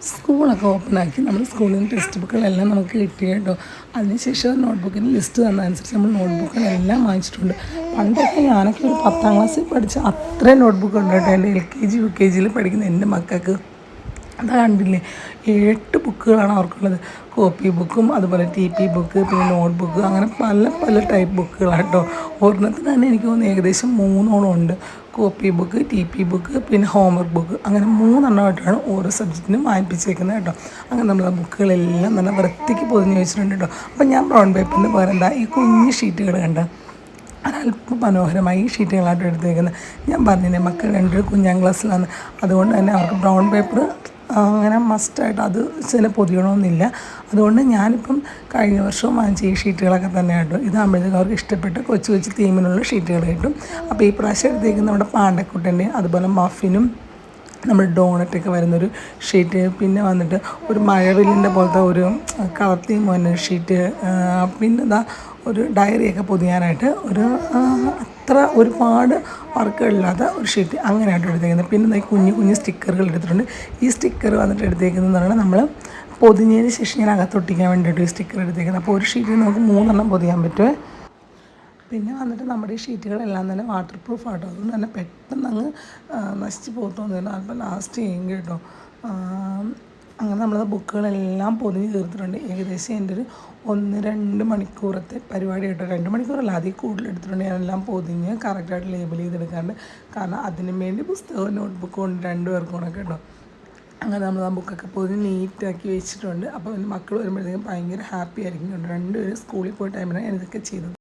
സ്കൂളൊക്കെ ഓപ്പണാക്കി നമ്മൾ സ്കൂളിൽ നിന്ന് ടെക്സ്റ്റ് ബുക്കുകളെല്ലാം നമുക്ക് കിട്ടി കേട്ടോ. അതിനുശേഷം നോട്ട്ബുക്കിന് ലിസ്റ്റ് തന്നതനുസരിച്ച് നമ്മൾ നോട്ട്ബുക്കുകളെല്ലാം വാങ്ങിച്ചിട്ടുണ്ട്. പണ്ടൊക്കെ ഞാനൊക്കെ ഒരു 10ാം ക്ലാസ്സിൽ പഠിച്ച അത്രയും നോട്ട്ബുക്ക് ഉണ്ട് കേട്ടോ. എൻ്റെ LKG UKG പഠിക്കുന്ന എൻ്റെ മക്കൾക്ക് അതാ കണ്ടില്ലേ, 8 ബുക്കുകളാണ് അവർക്കുള്ളത്. കോപ്പി ബുക്കും അതുപോലെ TP ബുക്ക്, പിന്നെ നോട്ട് ബുക്ക്, അങ്ങനെ പല പല ടൈപ്പ് ബുക്കുകളാണ് കേട്ടോ. ഒരെണ്ണത്തിന് തന്നെ എനിക്ക് തോന്നുന്നു ഏകദേശം 3ഓളം ഉണ്ട്. കോപ്പി ബുക്ക്, TP ബുക്ക്, പിന്നെ ഹോംവർക്ക് ബുക്ക്, അങ്ങനെ 3എണ്ണമായിട്ടാണ് ഓരോ സബ്ജക്റ്റിനും വാങ്ങിപ്പിച്ചേക്കുന്നത് കേട്ടോ. അങ്ങനെ നമ്മൾ ആ ബുക്കുകളെല്ലാം നല്ല വൃത്തിക്ക് പൊതിഞ്ഞ് വെച്ചിട്ടുണ്ട് കേട്ടോ. അപ്പം ഞാൻ ബ്രൗൺ പേപ്പറിന് പകരം എന്താ ഈ കുഞ്ഞ് ഷീറ്റുകൾ കണ്ട ഒരല്പം മനോഹരമായി ഈ ഷീറ്റുകളായിട്ട് എടുത്തേക്കുന്നത്. ഞാൻ പറഞ്ഞില്ലേ മക്കൾ 2 കുഞ്ഞാം ക്ലാസ്സിലാണ്, അതുകൊണ്ട് തന്നെ അവർക്ക് ബ്രൗൺ പേപ്പർ അങ്ങനെ മസ്റ്റായിട്ട് അത് ചില പൊതിയണമെന്നില്ല. അതുകൊണ്ട് ഞാനിപ്പം കഴിഞ്ഞ വർഷവും വാങ്ങിച്ച ഈ ഷീറ്റുകളൊക്കെ തന്നെ കേട്ടോ. ഇതാകുമ്പോഴത്തേക്കും അവർക്ക് ഇഷ്ടപ്പെട്ട് കൊച്ചു കൊച്ചു തീമിനുള്ള ഷീറ്റുകൾ കിട്ടും. അപ്പോൾ ഈ പ്രാവശ്യം എടുത്തേക്ക് നമ്മുടെ പാണ്ടക്കുട്ടൻ്റെയും അതുപോലെ മഫിനും നമ്മൾ ഡോണറ്റൊക്കെ വരുന്നൊരു ഷീറ്റ്, പിന്നെ വന്നിട്ട് ഒരു മഴവില്ലിൻ്റെ പോലത്തെ ഒരു കളർ തീം വന്ന ഷീറ്റ്, പിന്നെ ഇതാ ഒരു ഡയറിയൊക്കെ പൊതിയാനായിട്ട് ഒരു അത്ര ഒരുപാട് വർക്കുകളില്ലാത്ത ഒരു ഷീറ്റ് അങ്ങനെയായിട്ട് എടുത്തേക്കുന്നത്. പിന്നെ ഈ കുഞ്ഞു കുഞ്ഞു സ്റ്റിക്കറുകൾ എടുത്തിട്ടുണ്ട്. ഈ സ്റ്റിക്കർ വന്നിട്ട് എടുത്തേക്കുന്നതെന്ന് പറഞ്ഞാൽ നമ്മൾ പൊതിഞ്ഞതിന് ശേഷം ഞാൻ അകത്തൊട്ടിക്കാൻ വേണ്ടിയിട്ട് ഈ സ്റ്റിക്കർ എടുത്തേക്കുന്നത്. അപ്പോൾ ഒരു ഷീറ്റിൽ നമുക്ക് 3 പൊതിയാൻ പറ്റുമേ. പിന്നെ വന്നിട്ട് നമ്മുടെ ഈ ഷീറ്റുകളെല്ലാം തന്നെ വാട്ടർ പ്രൂഫ് ആട്ടോ. അതുകൊണ്ട് തന്നെ പെട്ടെന്ന് അങ്ങ് നശിച്ച് പോകത്തൊന്നുമില്ല. അല്പം ലാസ്റ്റ് ചെയ്യും കേട്ടോ. അങ്ങനെ നമ്മൾ ബുക്കുകളെല്ലാം പൊതിഞ്ഞ് തീർത്തിട്ടുണ്ട്. ഏകദേശം എൻ്റെ ഒരു 1-2 മണിക്കൂറത്തെ പരിപാടി കേട്ടോ. 2 മണിക്കൂറല്ല, അതിൽ കൂടുതൽ എടുത്തിട്ടുണ്ട്. ഞാനെല്ലാം പൊതിഞ്ഞ് കറക്റ്റായിട്ട് ലേബൽ ചെയ്തെടുക്കാണ്ട്. കാരണം അതിന് വേണ്ടി പുസ്തകവും നോട്ട്ബുക്കും ഉണ്ട് 2 പേർക്കും കൂടെ കേട്ടോ. അങ്ങനെ നമ്മൾ ആ ബുക്കൊക്കെ പൊതിഞ്ഞ് നീറ്റാക്കി വെച്ചിട്ടുണ്ട്. അപ്പോൾ എൻ്റെ മക്കൾ വരുമ്പോഴത്തേക്കും ഭയങ്കര ഹാപ്പി ആയിരിക്കും കേട്ടോ. 2 പേരും സ്കൂളിൽ പോയ ടൈമിലാണ് ഞാനിതൊക്കെ ചെയ്തത്.